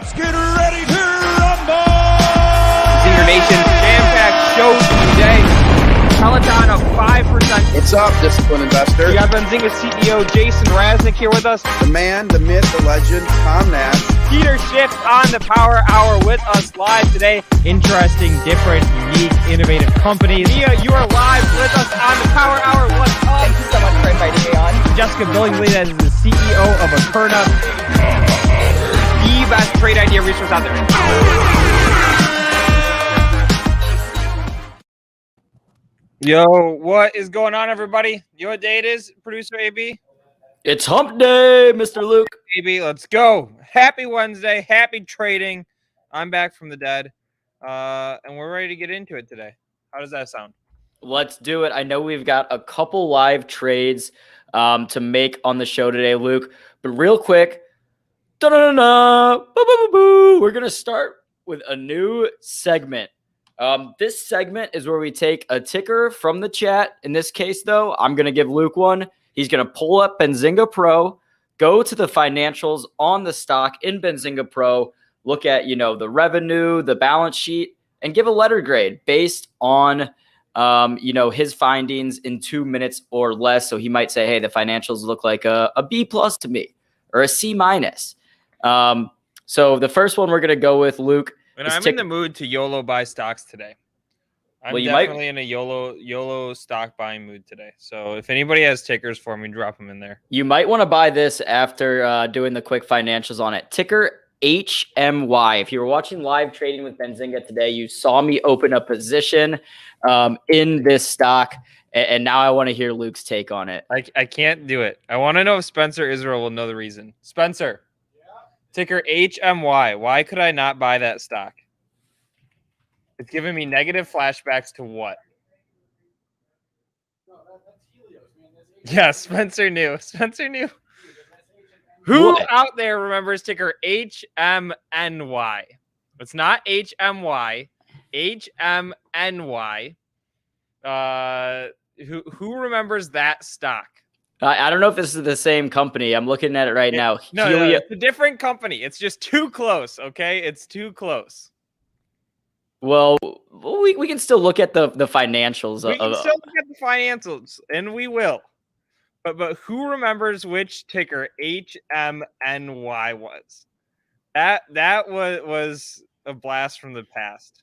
Let's get ready to rumble! ZingerNation jam-packed show today. Peloton up 5%. What's up, disciplined investor? We got Benzinga CEO Jason Raznick here with us. The man, the myth, the legend, Tom Nash. Peter Schiff on the Power Hour with us live today. Interesting, different, unique, innovative companies. Mia, you are live with us on the Power Hour. What's up? Thank you so much for inviting me on. Jessica Billingsley, that is the CEO of Aperna. The best trade idea resource out there. Yo, what is going on, everybody? You know what day it is, producer AB? It's hump day, Mr. Luke. AB, let's go. Happy Wednesday. Happy trading. I'm back from the dead. And we're ready to get into it today. How does that sound? Let's do it. I know we've got a couple live trades to make on the show today, Luke. But real quick, we're going to start with a new segment. This segment is where we take a ticker from the chat. In this case, though, I'm going to give Luke one. He's going to pull up Benzinga Pro, go to the financials on the stock in Benzinga Pro, look at, the revenue, the balance sheet, and give a letter grade based on, his findings in 2 minutes or less. So he might say, hey, the financials look like a B plus to me or a C minus. So the first one we're going to go with, Luke. And I'm in the mood to YOLO buy stocks today. I'm definitely in a YOLO stock buying mood today. So if anybody has tickers for me, drop them in there. You might want to buy this after doing the quick financials on it. Ticker HMY. If you were watching live trading with Benzinga today, you saw me open a position in this stock. And now I want to hear Luke's take on it. I can't do it. I want to know if Spencer Israel will know the reason. Spencer. Ticker HMY. Why could I not buy that stock? It's giving me negative flashbacks to what? Yeah, Spencer knew. Spencer knew. Who out there remembers ticker HMNY? It's not HMY. HMNY. Who remembers that stock? I don't know if this is the same company. I'm looking at it right now. No, it's a different company. It's just too close, okay? It's too close. Well, we can still look at the financials. We can still look at the financials, and we will. But who remembers which ticker HMNY was? That was a blast from the past.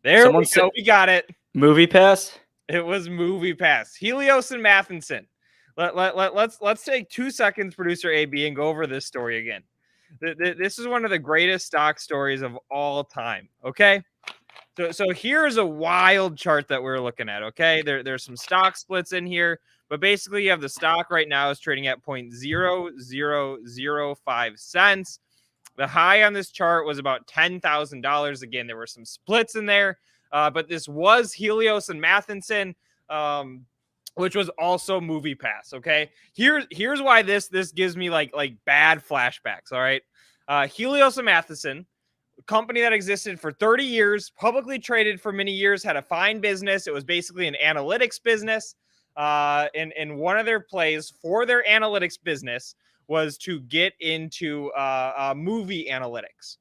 There we go. We got it. Movie Pass? It was Movie Pass. Helios and Matheson. Let's take 2 seconds, producer AB, and go over this story again. This is one of the greatest stock stories of all time. Okay, so here's a wild chart that we're looking at. Okay, there's some stock splits in here, but basically you have the stock right now is trading at 0.0005 cents. The high on this chart was about $10,000. Again, there were some splits in there, but this was Helios and Matheson. Which was also Movie Pass. Okay, here's why this gives me like bad flashbacks. All right, Helios and Matheson, a company that existed for 30 years, publicly traded for many years, had a fine business. It was basically an analytics business. And one of their plays for their analytics business was to get into movie analytics.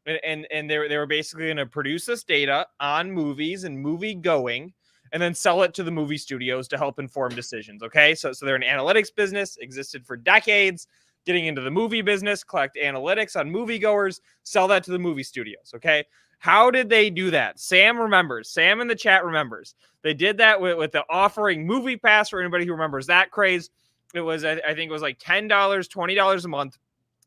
And they were basically going to produce this data on movies and movie going, and then sell it to the movie studios to help inform decisions. Okay, so they're an analytics business, existed for decades, getting into the movie business, collect analytics on moviegoers, sell that to the movie studios. Okay, how did they do that? Sam remembers. Sam in the chat remembers. They did that with the offering Movie Pass for anybody who remembers that craze. It was, I think it was like $10, $20 a month.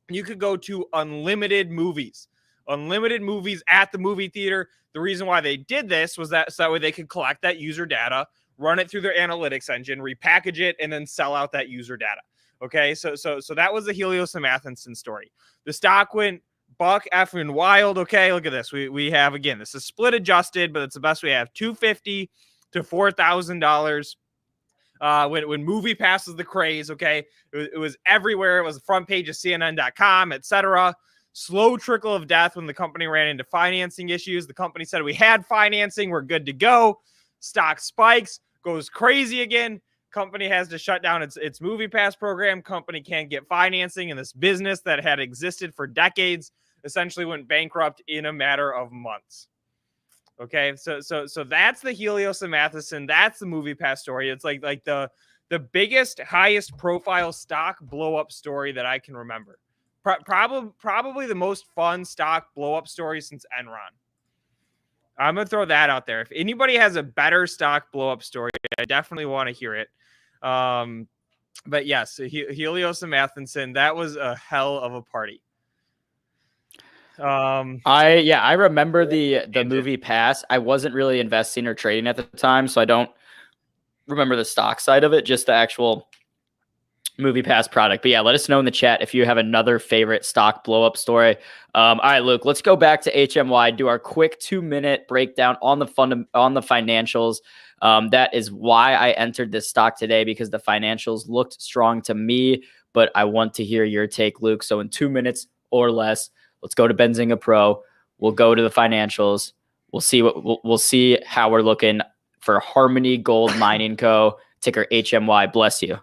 You could go to unlimited movies at the movie theater. The reason why they did this was so that way they could collect that user data, run it through their analytics engine, repackage it, and then sell out that user data. Okay, so that was the Helios and Matheson story. The stock went buck effing wild. Okay, look at this. We have, again, this is split adjusted, but it's the best we have, $250 to $4,000. When Movie Pass was the craze. Okay, it was everywhere. It was the front page of CNN.com, etc. Slow trickle of death when the company ran into financing issues. The company said, we had financing, we're good to go. Stock spikes, goes crazy again. Company has to shut down its Movie Pass program. Company can't get financing, and this business that had existed for decades essentially went bankrupt in a matter of months. Okay, so that's the Helios and Matheson. That's the MoviePass story. It's like the biggest, highest profile stock blow up story that I can remember. Probably the most fun stock blow up story since Enron. I'm gonna throw that out there. If anybody has a better stock blow up story, I definitely want to hear it. But yes, Helios and Matheson, that was a hell of a party. I remember the MoviePass. I wasn't really investing or trading at the time, so I don't remember the stock side of it, just the actual MoviePass product. But yeah, let us know in the chat if you have another favorite stock blow up story. All right, Luke, let's go back to HMY, do our quick 2-minute breakdown on the financials. That is why I entered this stock today, because the financials looked strong to me, but I want to hear your take, Luke. So in 2 minutes or less, let's go to Benzinga Pro. We'll go to the financials. We'll see we'll see how we're looking for Harmony Gold Mining Co. Ticker HMY. Bless you.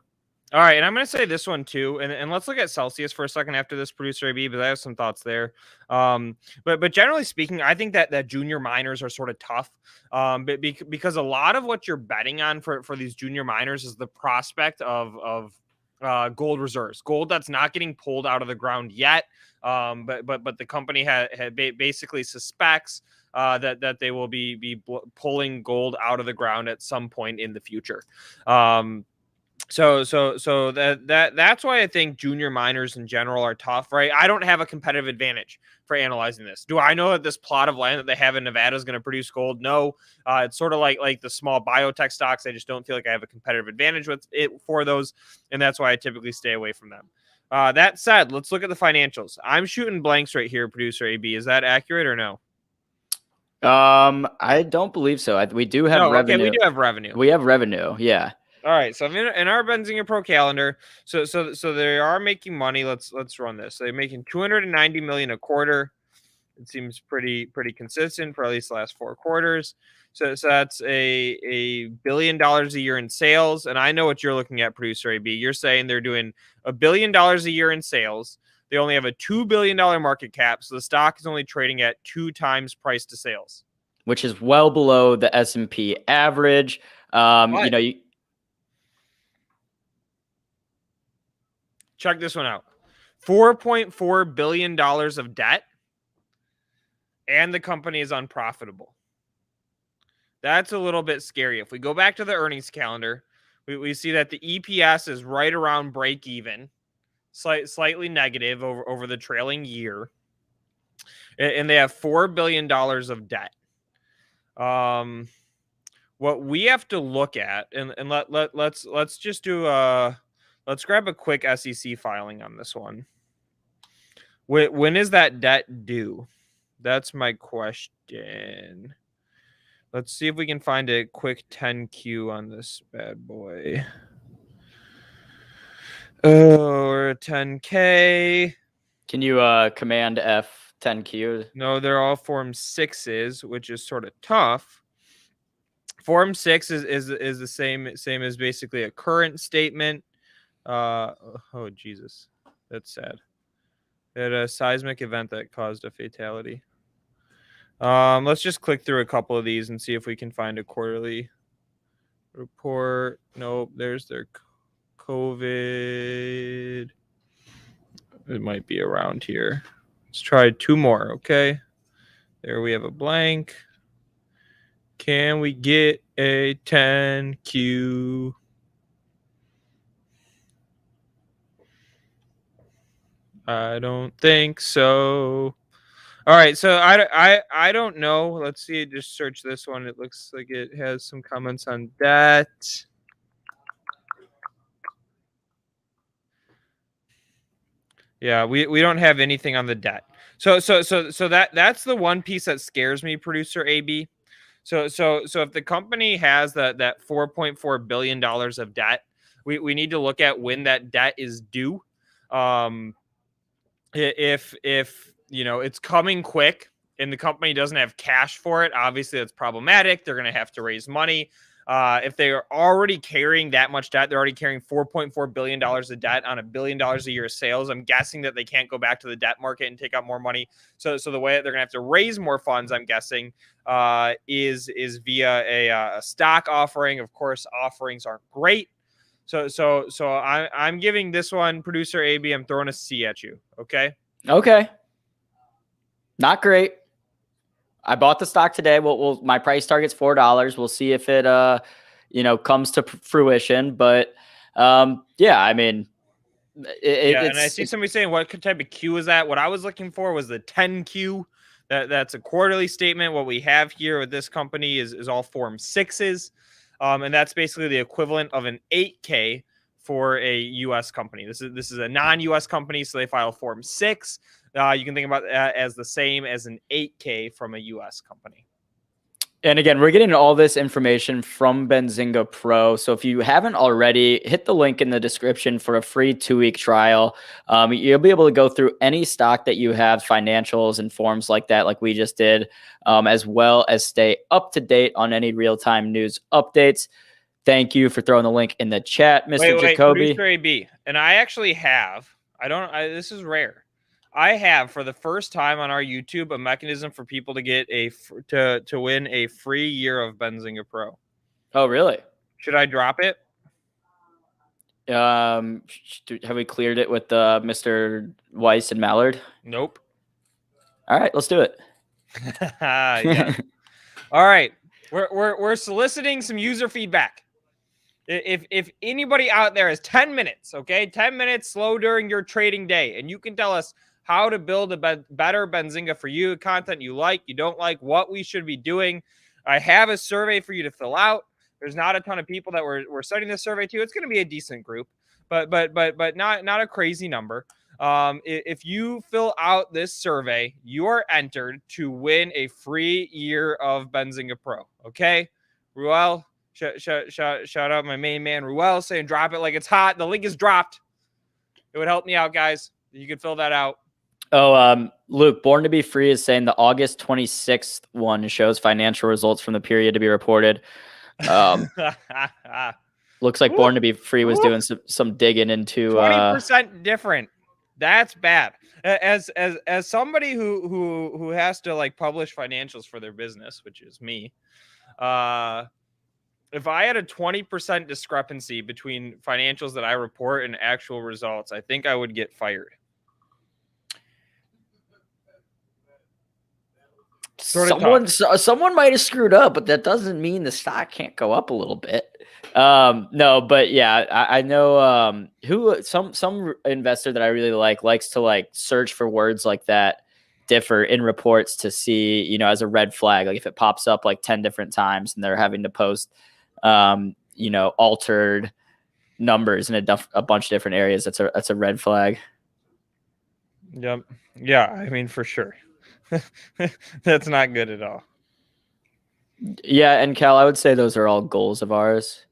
All right, and I'm going to say this one too, and let's look at Celsius for a second after this, producer AB, but I have some thoughts there. But generally speaking, I think that junior miners are sort of tough, because a lot of what you're betting on for these junior miners is the prospect of gold reserves, gold that's not getting pulled out of the ground yet, but the company had basically suspects that they will be pulling gold out of the ground at some point in the future. So that's why I think junior miners in general are tough, right? I don't have a competitive advantage for analyzing this. Do I know that this plot of land that they have in Nevada is going to produce gold? No. It's sort of like the small biotech stocks. I just don't feel like I have a competitive advantage with it for those, and that's why I typically stay away from them. That said, let's look at the financials. I'm shooting blanks right here, producer AB. Is that accurate or no? I don't believe so. We do have revenue. Okay, we do have revenue. We have revenue, yeah. All right, so in our Benzinga Pro calendar, so they are making money. Let's run this. So they're making $290 million a quarter. It seems pretty consistent for at least the last 4 quarters. So that's a $1 billion a year in sales. And I know what you're looking at, producer AB. You're saying they're doing $1 billion a year in sales. They only have a $2 billion market cap, so the stock is only trading at 2 times price to sales, which is well below the S&P average. Check this one out. $4.4 billion of debt, and the company is unprofitable. That's a little bit scary. If we go back to the earnings calendar, we see that the EPS is right around break even, slightly negative over the trailing year, and they have $4 billion of debt. What we have to look at, and let's just do let's grab a quick SEC filing on this one. When is that debt due? That's my question. Let's see if we can find a quick 10Q on this bad boy. Or a 10K. Can you command F 10Q? No, they're all Form 6s, which is sort of tough. Form 6 is the same as basically a current statement. Oh Jesus, that's sad. They had a seismic event that caused a fatality. Let's just click through a couple of these and see if we can find a quarterly report. Nope, there's their COVID. It might be around here. Let's try 2 more, okay? There we have a blank. Can we get a 10Q? I don't think so. All right, so I don't know. Let's see. Just search this one. It looks like it has some comments on debt. Yeah, we don't have anything on the debt. So that's the one piece that scares me, producer AB. So if the company has that $4.4 billion of debt, we need to look at when that debt is due. If it's coming quick and the company doesn't have cash for it, obviously that's problematic. They're going to have to raise money. If they are already carrying that much debt, they're already carrying $4.4 billion of debt on $1 billion a year of sales. I'm guessing that they can't go back to the debt market and take out more money. So the way that they're going to have to raise more funds, I'm guessing, is via a stock offering. Of course, offerings aren't great. So I'm giving this one, producer AB, I'm throwing a C at you. Okay. Okay. Not great. I bought the stock today. My price target's $4. We'll see if it, comes to fruition. But yeah, I mean, and I see somebody saying, what type of Q is that? What I was looking for was the 10Q. That's a quarterly statement. What we have here with this company is all Form 6s. And that's basically the equivalent of an 8K for a U.S. company. This is a non-U.S. company, so they file Form 6. You can think about that as the same as an 8K from a U.S. company. And again, we're getting all this information from Benzinga Pro. So if you haven't already, hit the link in the description for a free 2-week trial. You'll be able to go through any stock that you have, financials and forms like that, like we just did, as well as stay up to date on any real-time news updates. Thank you for throwing the link in the chat, Mr. Jacobi. Producer AB. And I actually have, this is rare. I have, for the first time on our YouTube, a mechanism for people to get to win a free year of Benzinga Pro. Oh, really? Should I drop it? Have we cleared it with Mr. Weiss and Mallard? Nope. All right, let's do it. Yeah. All right. We're soliciting some user feedback. If anybody out there has 10 minutes, okay, 10 minutes slow during your trading day, and you can tell us how to build a better Benzinga for you, content you like, you don't like, what we should be doing. I have a survey for you to fill out. There's not a ton of people that we're sending this survey to. It's going to be a decent group, but not a crazy number. If you fill out this survey, you are entered to win a free year of Benzinga Pro. Okay, Ruel, shout out my main man Ruel saying drop it like it's hot. The link is dropped. It would help me out, guys. You could fill that out. Oh, Luke, Born to be Free is saying the August 26th one shows financial results from the period to be reported. Looks like Born to be Free was doing some digging into 20% different. That's bad. As somebody who has to like publish financials for their business, which is me, if I had a 20% discrepancy between financials that I report and actual results, I think I would get fired. Someone might have screwed up, but that doesn't mean the stock can't go up a little bit. No, but yeah, I know some investor that I really likes to like search for words like that differ in reports to see, as a red flag. Like if it pops up like 10 different times and they're having to post altered numbers in a bunch of different areas, that's a red flag. Yep. Yeah, I mean, for sure. That's not good at all. Yeah, and Cal, I would say those are all goals of ours.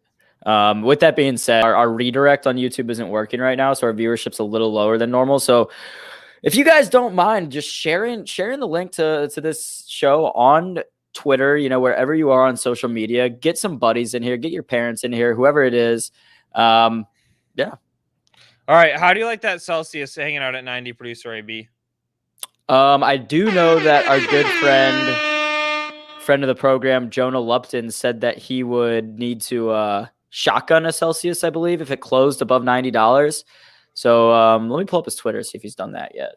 With that being said, our redirect on YouTube isn't working right now, so our viewership's a little lower than normal. So if you guys don't mind just sharing the link to this show on Twitter, wherever you are on social media, get some buddies in here, get your parents in here, whoever it is. Yeah. All right. How do you like that Celsius hanging out at 90, producer AB? I do know that our good friend of the program, Jonah Lupton, said that he would need to shotgun a Celsius, I believe, if it closed above $90. So let me pull up his Twitter, see if he's done that yet.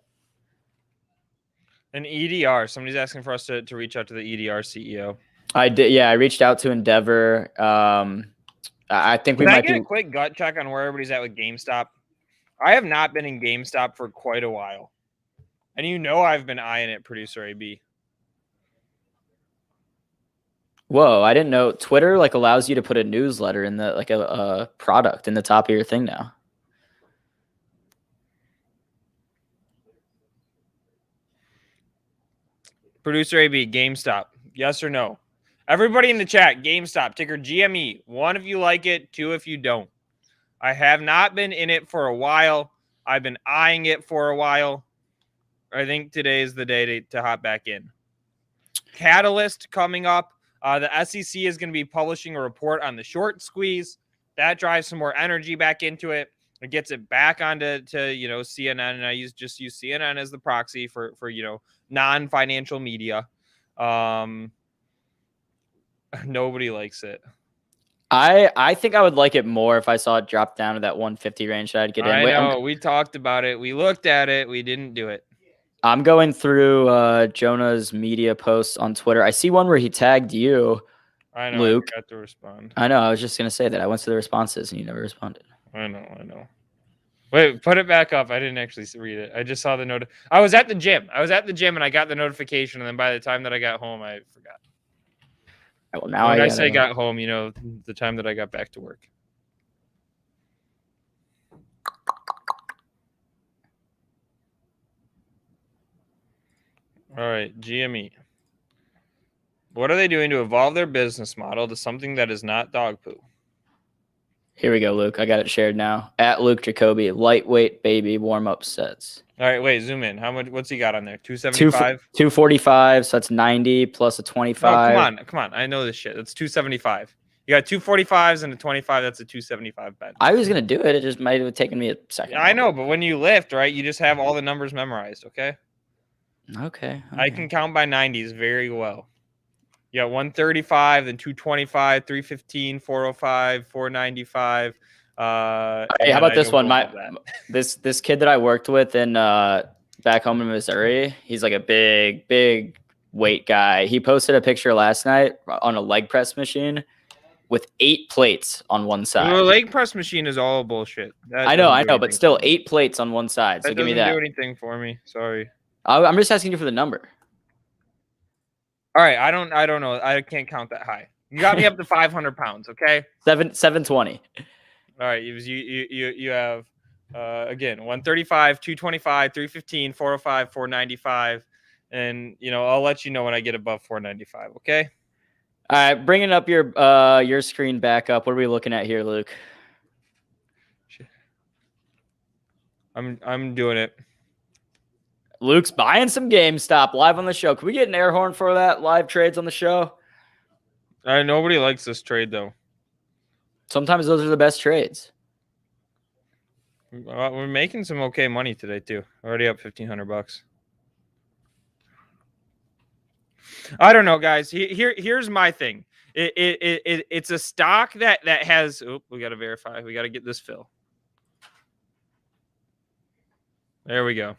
An EDR. Somebody's asking for us to reach out to the EDR CEO. I did. Yeah, I reached out to Endeavor. I think we might get a quick gut check on where everybody's at with GameStop. I have not been in GameStop for quite a while. And I've been eyeing it, producer AB. Whoa, I didn't know Twitter allows you to put a newsletter in the a product in the top of your thing now. Producer AB, GameStop, yes or no? Everybody in the chat, GameStop, ticker GME. 1 if you like it, 2 if you don't. I have not been in it for a while. I've been eyeing it for a while. I think today is the day to hop back in. Catalyst coming up. The SEC is going to be publishing a report on the short squeeze. That drives some more energy back into it. It gets it back onto CNN, and I just use CNN as the proxy for non-financial media. Nobody likes it. I think I would like it more if I saw it drop down to that 150 range that I'd get in. I know. We talked about it. We looked at it. We didn't do it. I'm going through Jonah's media posts on Twitter. I see one where he tagged you, I know. Luke. I forgot to respond. I know. I was just going to say that. I went to the responses and you never responded. I know. Wait, put it back up. I didn't actually read it. I just saw the note. I was at the gym. And I got the notification. And then by the time that I got home, I forgot. Well, now when I say got home, the time that I got back to work. All right, GME. What are they doing to evolve their business model to something that is not dog poo? Here we go, Luke. I got it shared now. At Luke Jacobi, lightweight baby warm-up sets. All right, wait, zoom in. How much? What's he got on there? 275? 245, so that's 90 plus a 25. Oh, come on. I know this shit. That's 275. You got 245s and a 25. That's a 275 bet. I was going to do it. It just might have taken me a second. Yeah, I know, but when you lift, right, you just have all the numbers memorized, okay? Okay. I can count by 90s very well. You got 135, then 225, 315, 405, 495. Hey, how about this one? This kid that I worked with in back home in Missouri, he's like a big weight guy. He posted a picture last night on a leg press machine with 8 plates on one side. The leg press machine is all bullshit. I know, but still 8 plates on one side. So give me that. Doesn't do anything for me. Sorry. I'm just asking you for the number. All right, I don't know. I can't count that high. You got me up to 500 pounds, okay? 720. All right, you have again 135, 225, 315, 405, 495, and I'll let you know when I get above 495. Okay. All right, bringing up your screen back up. What are we looking at here, Luke? I'm doing it. Luke's buying some GameStop live on the show. Can we get an air horn for that? Live trades on the show? Nobody likes this trade, though. Sometimes those are the best trades. We're making some okay money today, too. Already up $1,500. I don't know, guys. Here's my thing. It's a stock that has... Oh, we got to verify. We got to get this fill. There we go.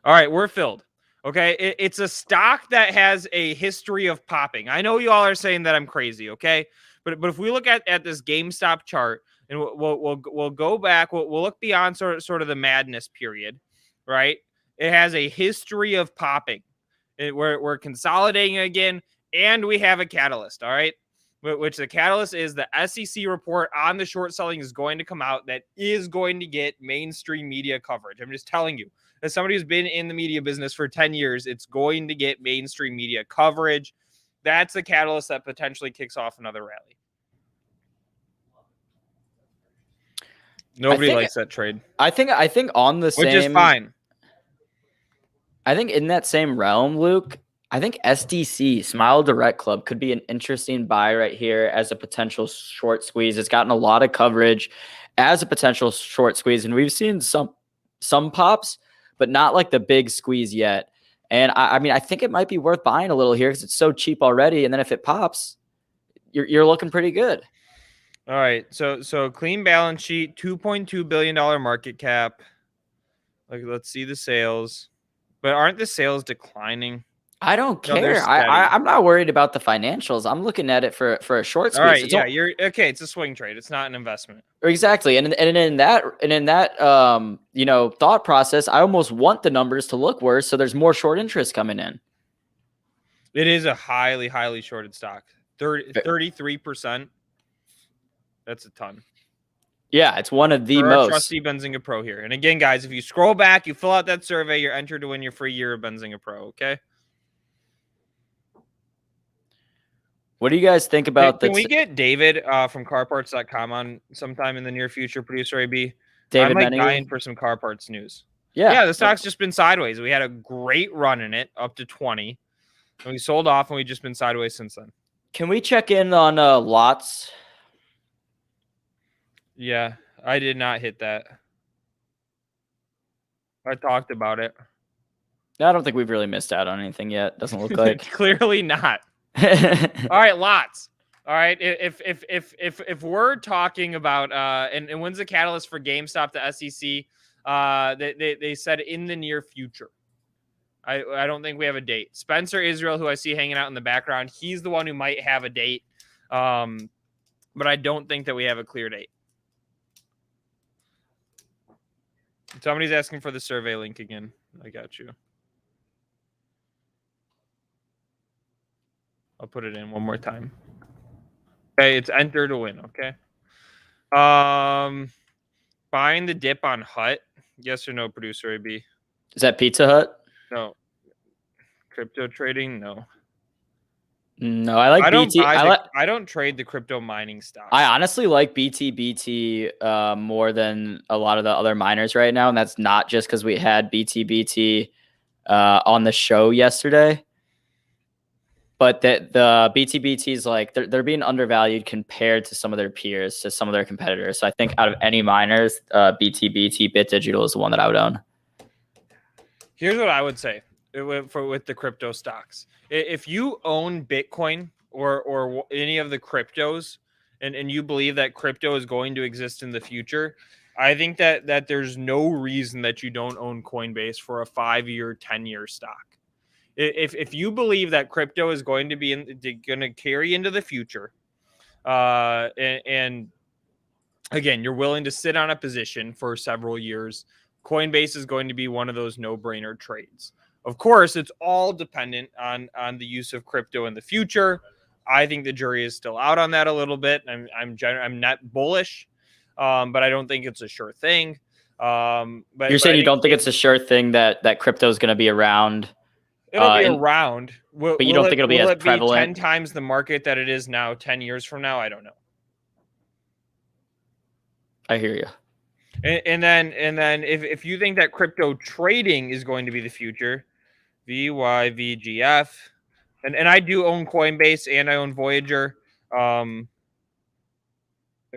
All right, we're filled. Okay, it's a stock that has a history of popping. I know you all are saying that I'm crazy, okay? But if we look at this GameStop chart and we'll go back, we'll look beyond sort of the madness period, right? It has a history of popping. We're consolidating again, and we have a catalyst, all right? Which the catalyst is the SEC report on the short selling is going to come out that is going to get mainstream media coverage. I'm just telling you. As somebody who's been in the media business for 10 years, it's going to get mainstream media coverage. That's the catalyst that potentially kicks off another rally. Nobody likes that trade. I think on the same... Which is fine. I think in that same realm, Luke, I think SDC, Smile Direct Club, could be an interesting buy right here as a potential short squeeze. It's gotten a lot of coverage as a potential short squeeze, and we've seen some pops, but not like the big squeeze yet. And I mean, I think it might be worth buying a little here because it's so cheap already. And then if it pops, you're looking pretty good. All right. So clean balance sheet, $2.2 billion market cap. Like, let's see the sales. But aren't the sales declining? I don't care. I'm not worried about the financials. I'm looking at it for a short squeeze. All right, you're okay. It's a swing trade. It's not an investment. Exactly. And in that thought process, I almost want the numbers to look worse, so there's more short interest coming in. It is a highly shorted stock. 33%. That's a ton. Yeah, it's one of the For most. Trusty Benzinga Pro here. And again, guys, if you scroll back, you fill out that survey, you're entered to win your free year of Benzinga Pro. Okay. What do you guys think about Can we get David from carparts.com on sometime in the near future, producer AB? David I'm dying for some car parts news. Yeah, the stock's just been sideways. We had a great run in it up to 20. And we sold off, and we've just been sideways since then. Can we check in on lots? Yeah, I did not hit that. I talked about it. I don't think we've really missed out on anything yet. Doesn't look like. Clearly not. All right, lots. All right, if we're talking about and when's the catalyst for GameStop, the SEC? They said in the near future. I don't think we have a date. Spencer Israel, who I see hanging out in the background, he's the one who might have a date, but I don't think that we have a clear date. Somebody's asking for the survey link again. I got you. I'll put it in one more time. Okay, it's enter to win. Okay. Buying the dip on Hut. Yes or no, producer AB? Is that Pizza Hut? No. Crypto trading? No. No, I like BT. I don't trade the crypto mining stocks. I honestly like BT more than a lot of the other miners right now, and that's not just because we had BT on the show yesterday. But the BTBTs, like they're being undervalued compared to some of their peers, to some of their competitors. So I think out of any miners, BTBT Bit Digital is the one that I would own. Here's what I would say with the crypto stocks. If you own Bitcoin or any of the cryptos, and you believe that crypto is going to exist in the future, I think that there's no reason that you don't own Coinbase for a 5-year, 10-year stock. If you believe that crypto is going to be going to carry into the future, and again, you're willing to sit on a position for several years, Coinbase is going to be one of those no-brainer trades. Of course, it's all dependent on the use of crypto in the future. I think the jury is still out on that a little bit. I'm not bullish, but I don't think it's a sure thing. But you're saying you don't think it's a sure thing that crypto is going to be around? It'll be around. But you don't think it'll be as prevalent? 10 times the market that it is now 10 years from now? I don't know. I hear you. And then if you think that crypto trading is going to be the future, VYVGF, and I do own Coinbase and I own Voyager. There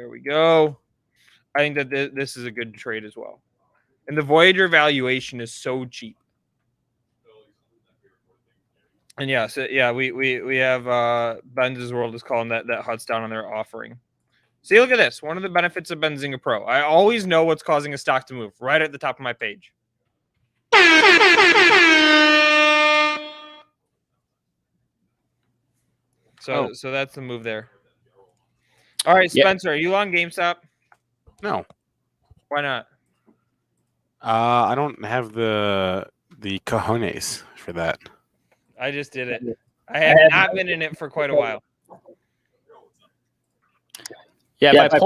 we go. I think that this is a good trade as well. And the Voyager valuation is so cheap. And yeah, so yeah, we have Ben's World is calling that Hut's down on their offering. See, look at this. One of the benefits of Benzinga Pro. I always know what's causing a stock to move right at the top of my page. So that's the move there. All right, Spencer, are you on GameStop? No. Why not? I don't have the cojones for that. I just did it. I have not been in it for quite a while. Yeah, if I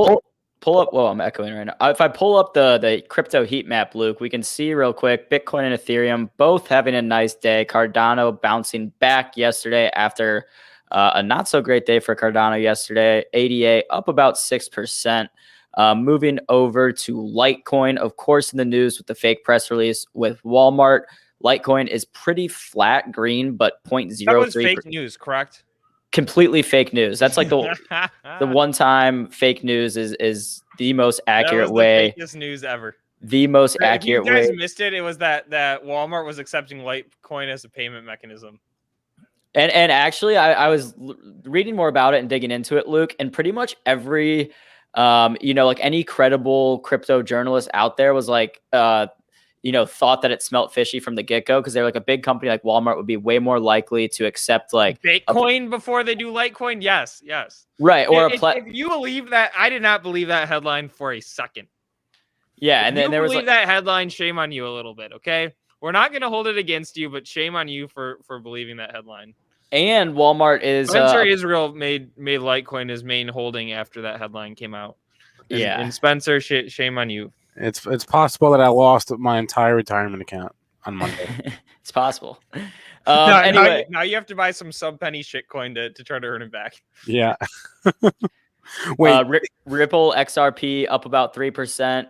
pull up, well, I'm echoing right now. If I pull up the crypto heat map, Luke, we can see real quick, Bitcoin and Ethereum both having a nice day. Cardano bouncing back yesterday after a not so great day for Cardano yesterday. ADA up about 6%. Moving over to Litecoin, of course, in the news with the fake press release with Walmart. Litecoin is pretty flat green, but 0.03%. That was fake news, correct? Completely fake news. That's like the one time fake news is the most accurate way. Fakest news ever. The most accurate way. If you guys missed it, it was that Walmart was accepting Litecoin as a payment mechanism. And actually, I was reading more about it and digging into it, Luke, and pretty much every, like any credible crypto journalist out there was like, thought that it smelt fishy from the get-go because they're like a big company like Walmart would be way more likely to accept like Bitcoin before they do Litecoin. Yes. Right. Or if you believe that, I did not believe that headline for a second. Yeah. And then there was that headline. Shame on you a little bit. Okay. We're not going to hold it against you, but shame on you for believing that headline. And Walmart is Spencer Israel made Litecoin his main holding after that headline came out. And Spencer, shame on you. It's possible that I lost my entire retirement account on Monday. It's possible. Anyway, now you have to buy some sub-penny shitcoin to try to earn it back. Yeah. Wait. Ripple XRP up about 3%.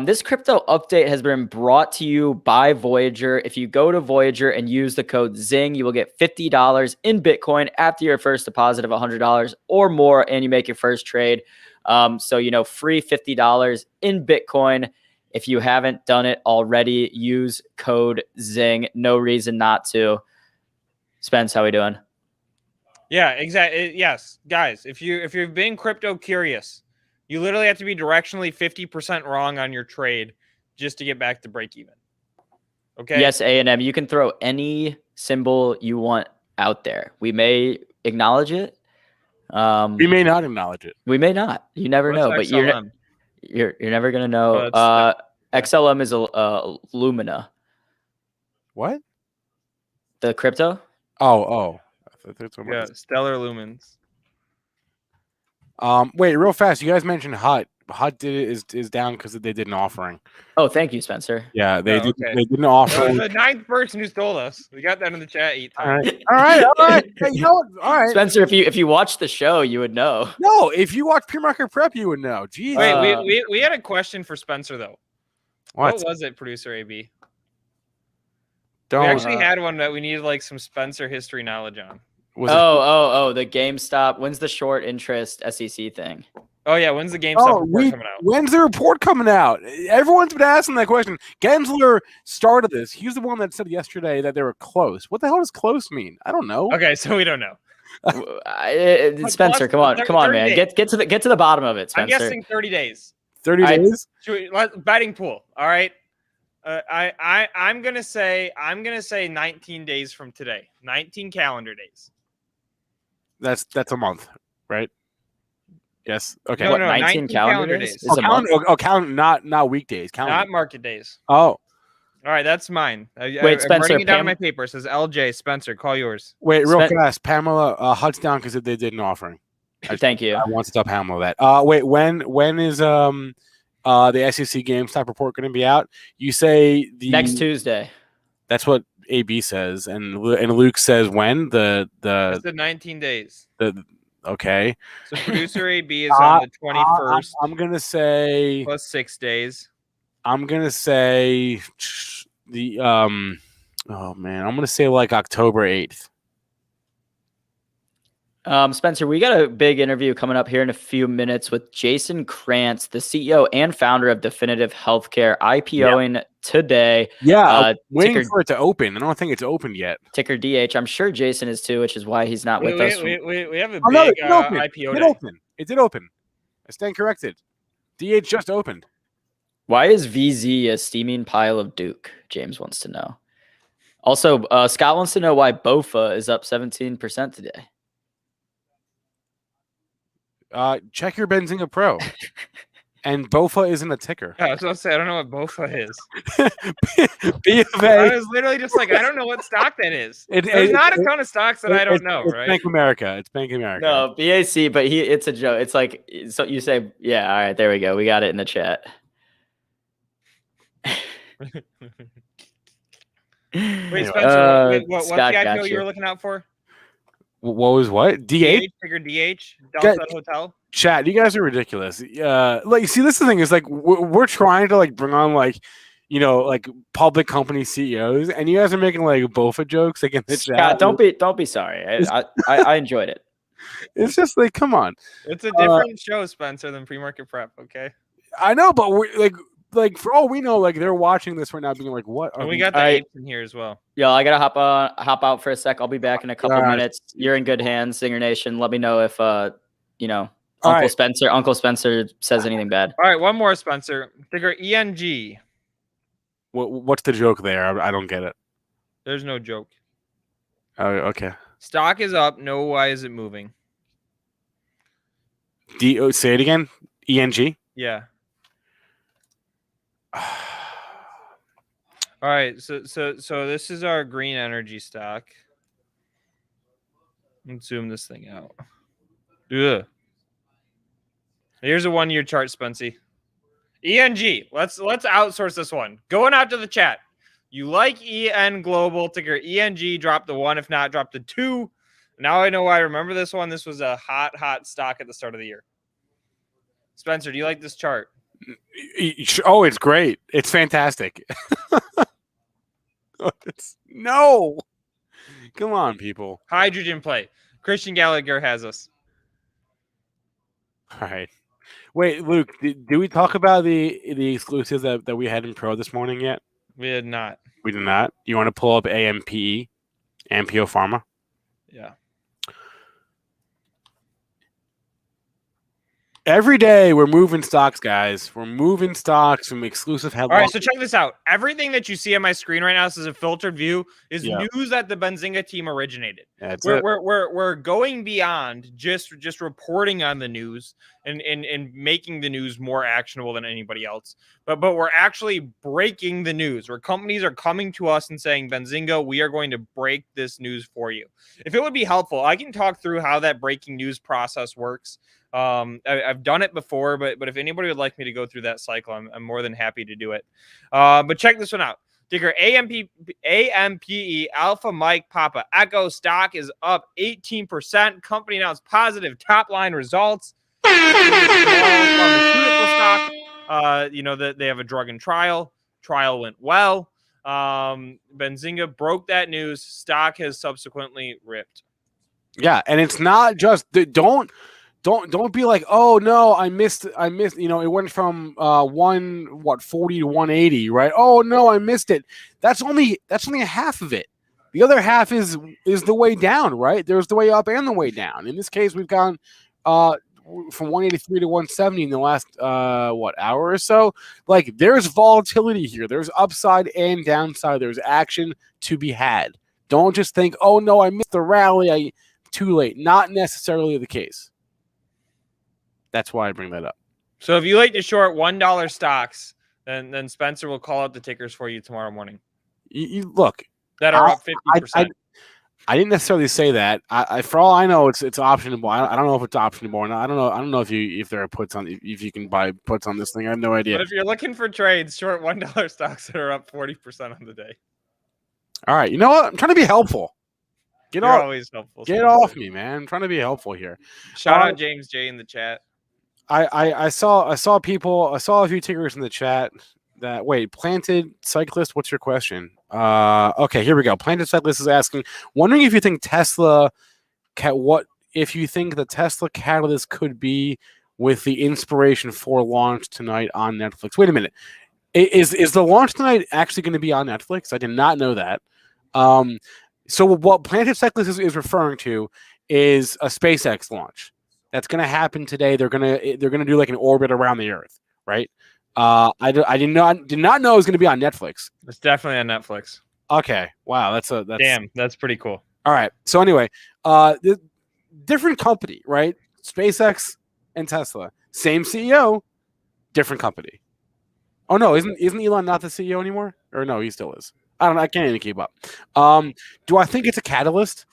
This crypto update has been brought to you by Voyager. If you go to Voyager and use the code ZING, you will get $50 in Bitcoin after your first deposit of $100 or more, and you make your first trade. So, free $50 in Bitcoin. If you haven't done it already, use code ZING. No reason not to. Spence, how we doing? Yeah, exactly. Yes, guys, if you're being crypto curious, you literally have to be directionally 50% wrong on your trade just to get back to break even. Okay. Yes, A&M. You can throw any symbol you want out there. We may acknowledge it. We may not acknowledge it. We may not. You never know. But XLM? you're never gonna know. XLM is a Lumina. What? The crypto. Oh. Yeah, Stellar Lumens. Wait, real fast. You guys mentioned Hut. Hut is down because they did an offering. Oh, thank you, Spencer. Yeah, they did. Okay. They did an offering. The ninth person who's told us. We got that in the chat 8 All times. right. Hey, you know what? All right. Spencer, if you watched the show, you would know. No, if you watch pre-market prep, you would know. Jeez. Wait, we had a question for Spencer though. What was it, producer AB? Don't. We actually had one that we needed like some Spencer history knowledge on. The GameStop. When's the short interest SEC thing? Oh yeah, when's the GameStop report coming out? When's the report coming out? Everyone's been asking that question. Gensler started this. He's the one that said yesterday that they were close. What the hell does close mean? I don't know. Okay, so we don't know. Spencer, come on, man. Get to the bottom of it, Spencer. I'm guessing 30 days. 30 days? Betting pool. All right. I'm gonna say 19 days from today. 19 calendar days. That's a month, right? Yes. Okay. No, 19 calendar days? Count not weekdays. Count not market days. Oh. All right, that's mine. Wait, Spencer. I'm writing it down on my paper. It says LJ Spencer. Call yours. Wait, real fast. Pamela Hut's down because they did an offering. Thank you. I want to tell Pamela that. Wait, when is the SEC GameStop report going to be out? You say next Tuesday. That's what AB says, and Luke says when the 19 days. Okay. So producer AB is on the 21st. I'm gonna say plus 6 days. I'm gonna say the I'm gonna say like October 8th. Spencer, we got a big interview coming up here in a few minutes with Jason Krantz, the CEO and founder of Definitive Healthcare, IPOing today. Yeah, waiting for it to open. I don't think it's opened yet. Ticker DH. I'm sure Jason is too, which is why he's not with us. We have a big IPO day. It did open. I stand corrected. DH just opened. Why is VZ a steaming pile of Duke? James wants to know. Also, Scott wants to know why BOFA is up 17% today. Check your Benzinga Pro. And BOFA isn't a ticker. Yeah, I was going to say, I don't know what BOFA is. B of A. I was literally just like, I don't know what stock that is. There's not a ton of stocks that I don't know, it's right? Bank of America. It's Bank of America. No, BAC, but it's a joke. It's like, so you say, yeah, all right, there we go. We got it in the chat. Wait, Spencer, what's the IPO you were looking out for? What was what? DH? Ticker DH? Delta Hotel? Chat, you guys are ridiculous. Like, see, this is the thing is like we're trying to like bring on like, like public company CEOs, and you guys are making like BOFA jokes like in the chat. Don't be sorry. I enjoyed it. It's just like, come on. It's a different show, Spencer, than pre-market prep. Okay. I know, but we're like for all we know, like they're watching this right now, being like, "What?" And we got the apes in here as well. Yeah, I gotta hop out for a sec. I'll be back in a couple minutes. You're in good hands, ZingerNation. Let me know if Uncle Spencer says anything bad. All right, one more, Spencer. Ticker ENG. What's the joke there? I don't get it. There's no joke. Oh, okay. Stock is up. No, why is it moving? Say it again. ENG. Yeah. All right, so this is our green energy stock. Let's zoom this thing out. Ugh. Here's a 1-year chart, Spency. ENG. Let's outsource this one. Going out to the chat. You like EN Global, ticker ENG. Drop the 1, if not, drop the 2. Now I know why I remember this one. This was a hot stock at the start of the year. Spencer, do you like this chart? Oh, it's great. It's fantastic. No. Come on, people. Hydrogen play. Christian Gallagher has us. All right. Wait, Luke, did we talk about the exclusives that we had in Pro this morning yet? We did not. We did not. You want to pull up AMPE, Ampio Pharma? Yeah. Every day we're moving stocks, guys. We're moving stocks from exclusive headlines. All right, so check this out. Everything that you see on my screen right now, this is a filtered view, is news that the Benzinga team originated. We're going beyond just reporting on the news and making the news more actionable than anybody else. But we're actually breaking the news, where companies are coming to us and saying, Benzinga, we are going to break this news for you. If it would be helpful, I can talk through how that breaking news process works. I've done it before, but if anybody would like me to go through that cycle, I'm more than happy to do it. But check this one out. Ticker AMPE Alpha Mike Papa Echo stock is up 18%. Company announced positive top line results. Pharmaceutical stock. That they have a drug in trial. Trial went well. Benzinga broke that news. Stock has subsequently ripped. Yeah, and it's not just don't be like, oh no, I missed, it went from 140 to 180, right? Oh no, I missed it. That's only a half of it. The other half is the way down, right? There's the way up and the way down. In this case, we've gone from 183 to 170 in the last hour or so. Like, there's volatility here. There's upside and downside. There's action to be had. Don't just think, oh no, I missed the rally. Too late. Not necessarily the case. That's why I bring that up. So if you like to short $1 stocks, then Spencer will call out the tickers for you tomorrow morning. You look that are up 50%. I didn't necessarily say that. I for all I know, it's optionable. I don't know if it's optionable or not. I don't know if there are puts on, if you can buy puts on this thing. I have no idea. But if you're looking for trades, short $1 stocks that are up 40% on the day. All right, you know what? I'm trying to be helpful. Always helpful. Get off me, man. I'm trying to be helpful here. Shout out James J in the chat. I saw a few tickers in the chat that planted cyclist. What's your question? Okay, here we go. Planted cyclist is asking, wondering if you think the Tesla catalyst could be with the Inspiration 4 launch tonight on Netflix. Wait a minute, is the launch tonight actually going to be on Netflix? I did not know that. So what Planted Cyclist is referring to is a SpaceX launch that's going to happen today. They're gonna do like an orbit around the Earth, right? I did not know it was going to be on Netflix. It's definitely on Netflix. Okay, wow, that's damn, that's pretty cool. All right, so anyway, different company, right? SpaceX and Tesla, same CEO, different company. Oh no, isn't Elon not the CEO anymore? Or no, he still is. I don't know. I can't even keep up. Do I think it's a catalyst?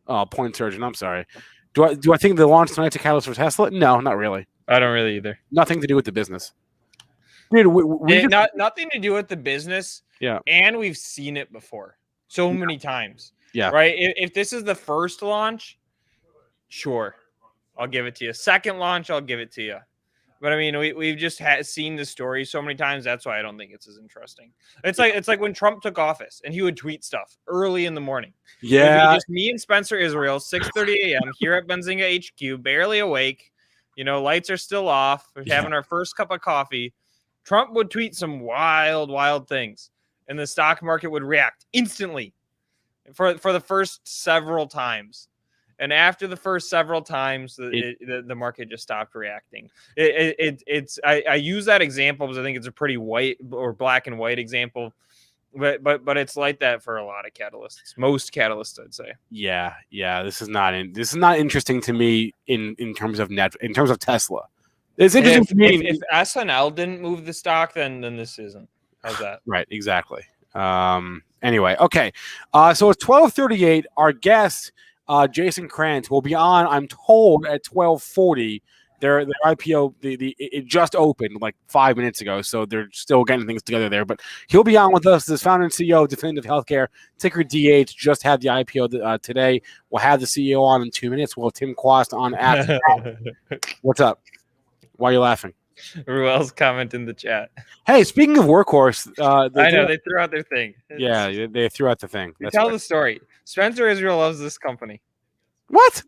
Oh, point surgeon. I'm sorry. Do I think the launch tonight's a catalyst for Tesla? No, not really. I don't really either. Nothing to do with the business. Dude, nothing to do with the business. Yeah. And we've seen it before so many times. Yeah. Right? If this is the first launch, sure, I'll give it to you. Second launch, I'll give it to you. But I mean, we've just seen the story so many times. That's why I don't think it's as interesting. It's like when Trump took office and he would tweet stuff early in the morning. Yeah, just me and Spencer Israel, 6:30 a.m. here at Benzinga HQ, barely awake. Lights are still off. We're having our first cup of coffee. Trump would tweet some wild things, and the stock market would react instantly for the first several times. And after the first several times, the market just stopped reacting. I use that example because I think it's a pretty white or black and white example, but it's like that for a lot of catalysts. Most catalysts, I'd say. Yeah. This is not interesting to me in terms of Tesla. It's interesting to me. If SNL didn't move the stock, then this isn't. How's that? Right. Exactly. Anyway. Okay. So it's 12:38. Our guest. Jason Krantz will be on, I'm told, at 12:40. Their IPO, it just opened like 5 minutes ago, so they're still getting things together there. But he'll be on with us as founder and CEO of Definitive Healthcare, ticker DH. Just had the IPO today. We'll have the CEO on in 2 minutes. We'll have Tim Quast on after that. What's up? Why are you laughing? Ruel's comment in the chat. Hey, speaking of Workhorse, I know they threw out their thing. yeah, they threw out the thing. You That's tell right. the story. Spencer Israel loves this company. What?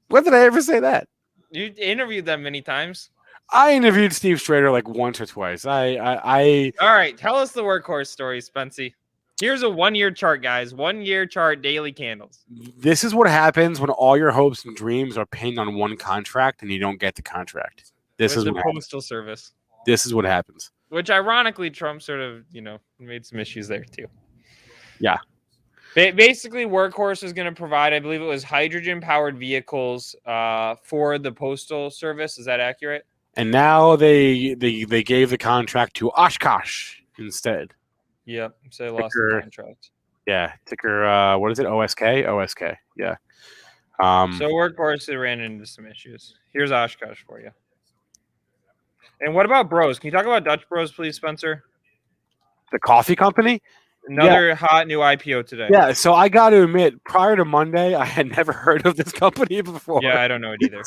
When did I ever say that? You interviewed them many times. I interviewed Steve Strader like once or twice. All right, tell us the Workhorse story, Spency. Here's a 1-year chart, guys. 1-year chart, daily candles. This is what happens when all your hopes and dreams are pinned on one contract and you don't get the contract. This is the what happens. Postal Service. This is what happens. Which ironically, Trump sort of, made some issues there too. Yeah. Basically, Workhorse is going to provide, I believe it was hydrogen-powered vehicles for the Postal Service. Is that accurate? And now they gave the contract to Oshkosh instead. Yep. So they lost the contract. Yeah. Ticker, what is it? OSK? OSK. Yeah. So Workhorse ran into some issues. Here's Oshkosh for you. And what about Bros? Can you talk about Dutch Bros, please, Spencer? The coffee company? Another hot new IPO today. Yeah, so I got to admit, prior to Monday, I had never heard of this company before. Yeah, I don't know it either.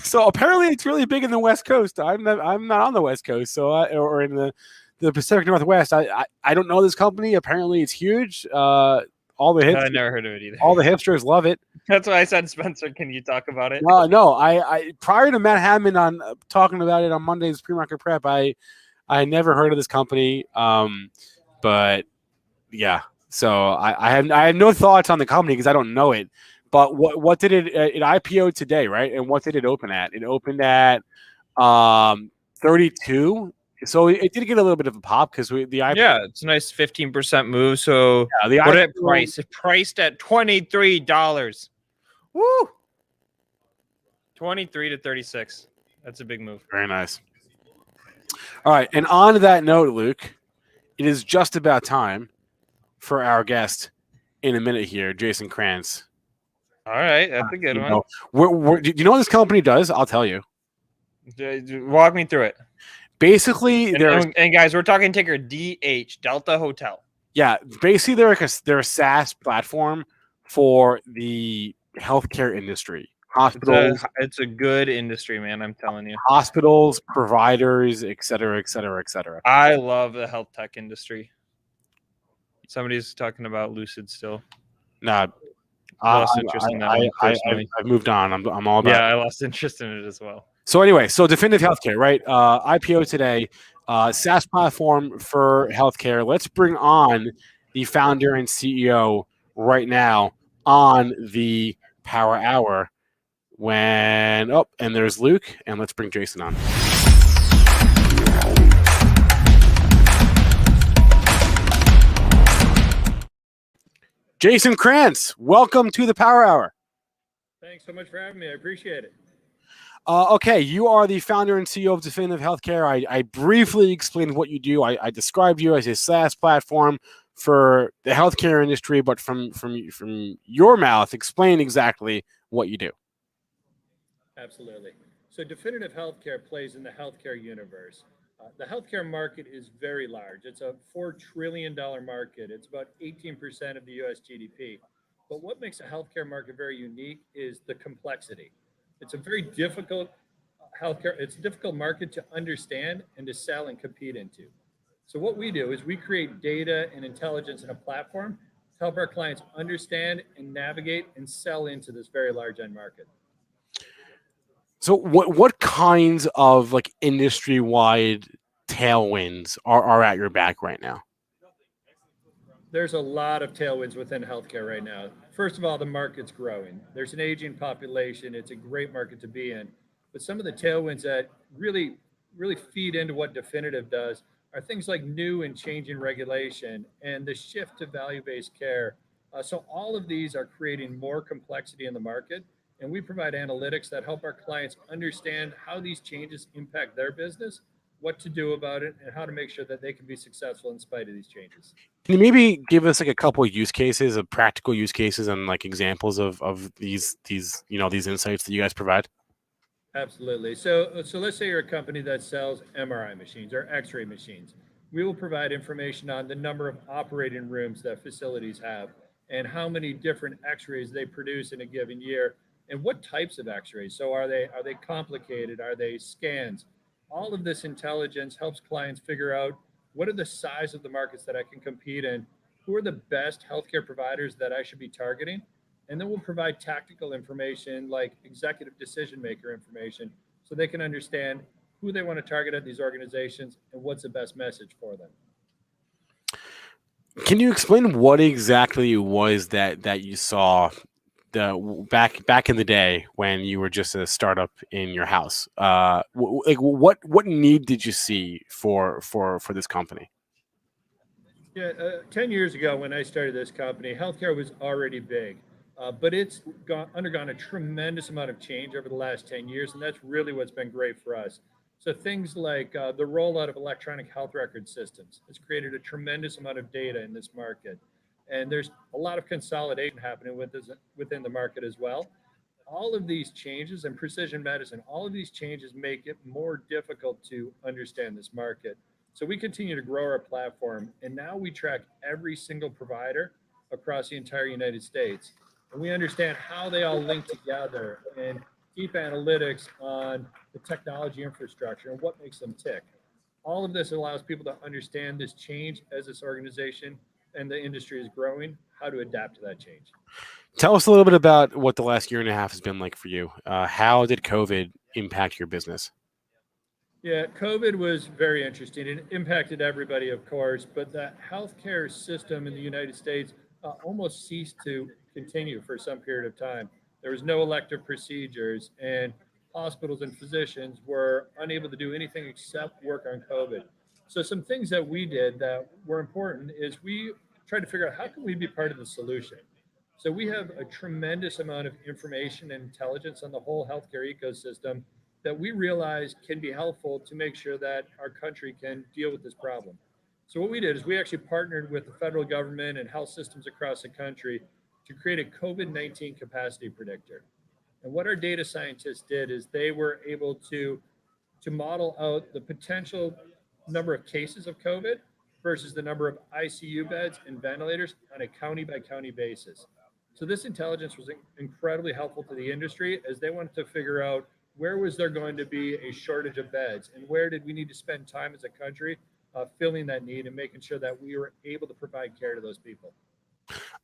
So apparently, it's really big in the West Coast. I'm not on the West Coast, so or in the Pacific Northwest. I don't know this company. Apparently, it's huge. All the hipsters, I never heard of it either. All the hipsters love it. That's why I said, Spencer, can you talk about it? No. I prior to Matt Hammond on talking about it on Monday's pre-market prep, I never heard of this company. But yeah, so I have no thoughts on the company because I don't know it. But what did it IPO'd today, right? And what did it open at? It opened at 32. So it did get a little bit of a pop because the IPO. Yeah, it's a nice 15% move. So yeah, what did it price? It priced at $23. Woo! 23 to 36. That's a big move. Very nice. All right, and on that note, Luke, it is just about time for our guest in a minute here, Jason Krantz. All right, that's a good one. Do you know what this company does? I'll tell you. Walk me through it. Basically, and guys, we're talking ticker DH, Delta Hotel. Yeah, basically they're a SaaS platform for the healthcare industry. Hospitals. It's a good industry, man. I'm telling you. Hospitals, providers, et cetera, et cetera, et cetera. I love the health tech industry. Somebody's talking about Lucid still. Nah, I lost interest in that one personally. I've moved on. I'm all about. Yeah, I lost interest in it as well. So anyway, Definitive Healthcare, right? IPO today, SaaS platform for healthcare. Let's bring on the founder and CEO right now on the Power Hour. And there's Luke, and let's bring Jason on. Jason Krantz, welcome to the Power Hour. Thanks so much for having me. I appreciate it. Okay, you are the founder and CEO of Definitive Healthcare. I briefly explained what you do. I described you as a SaaS platform for the healthcare industry, but from your mouth, explain exactly what you do. Absolutely. So Definitive Healthcare plays in the healthcare universe. The healthcare market is very large. It's a $4 trillion market. It's about 18% of the US GDP. But what makes a healthcare market very unique is the complexity. It's a very difficult it's a difficult market to understand and to sell and compete into. So what we do is we create data and intelligence in a platform to help our clients understand and navigate and sell into this very large end market. So what kinds of like industry-wide tailwinds are at your back right now? There's a lot of tailwinds within healthcare right now. First of all, the market's growing. There's an aging population. It's a great market to be in. But some of the tailwinds that really feed into what Definitive does are things like new and changing regulation and the shift to value-based care. So all of these are creating more complexity in the market. And we provide analytics that help our clients understand how these changes impact their business, what to do about it, and how to make sure that they can be successful in spite of these changes. Can you maybe give us like a couple of use cases, of practical use cases, and like examples of these insights that you guys provide? Absolutely. So let's say you're a company that sells MRI machines or X-ray machines. We will provide information on the number of operating rooms that facilities have and how many different X-rays they produce in a given year, and what types of x-rays. So are they complicated? Are they scans? All of this intelligence helps clients figure out what are the size of the markets that I can compete in, who are the best healthcare providers that I should be targeting, and then we'll provide tactical information like executive decision maker information so they can understand who they want to target at these organizations and what's the best message for them. Can you explain what exactly it was that you saw back in the day when you were just a startup in your house? What need did you see for this company? Yeah, 10 years ago when I started this company, healthcare was already big, but it's undergone a tremendous amount of change over the last 10 years, and that's really what's been great for us. So things like the rollout of electronic health record systems has created a tremendous amount of data in this market. And there's a lot of consolidation happening within the market as well. All of these changes and precision medicine, all of these changes make it more difficult to understand this market. So we continue to grow our platform, and now we track every single provider across the entire United States. And we understand how they all link together and deep analytics on the technology infrastructure and what makes them tick. All of this allows people to understand this change as this organization and the industry is growing, how to adapt to that change. Tell us a little bit about what the last year and a half has been like for you. How did COVID impact your business? Yeah, COVID was very interesting. It impacted everybody, of course, but the healthcare system in the United States almost ceased to continue for some period of time. There was no elective procedures, and hospitals and physicians were unable to do anything except work on COVID. So some things that we did that were important is we tried to figure out how can we be part of the solution. So we have a tremendous amount of information and intelligence on the whole healthcare ecosystem that we realize can be helpful to make sure that our country can deal with this problem. So what we did is we actually partnered with the federal government and health systems across the country to create a COVID-19 capacity predictor. And what our data scientists did is they were able to model out the potential number of cases of COVID versus the number of ICU beds and ventilators on a county by county basis. So this intelligence was incredibly helpful to the industry as they wanted to figure out where was there going to be a shortage of beds and where did we need to spend time as a country filling that need and making sure that we were able to provide care to those people.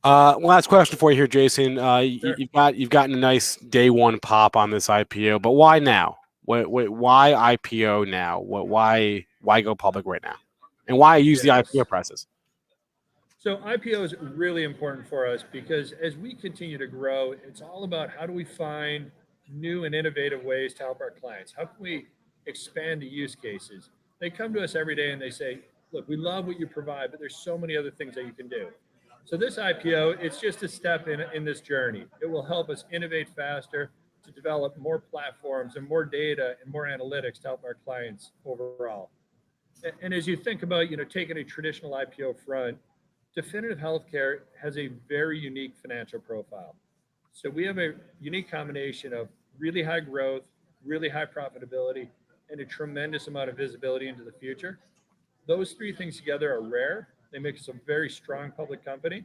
Last question for you here, Jason. Sure. You've gotten a nice day one pop on this IPO, but why now? Why IPO now? Why go public right now? And why use the IPO process? So IPO is really important for us because as we continue to grow, it's all about how do we find new and innovative ways to help our clients? How can we expand the use cases? They come to us every day and they say, look, we love what you provide, but there's so many other things that you can do. So this IPO, it's just a step in this journey. It will help us innovate faster, to develop more platforms and more data and more analytics to help our clients overall. And as you think about, taking a traditional IPO front, Definitive Healthcare has a very unique financial profile. So we have a unique combination of really high growth, really high profitability, and a tremendous amount of visibility into the future. Those three things together are rare. They make us a very strong public company.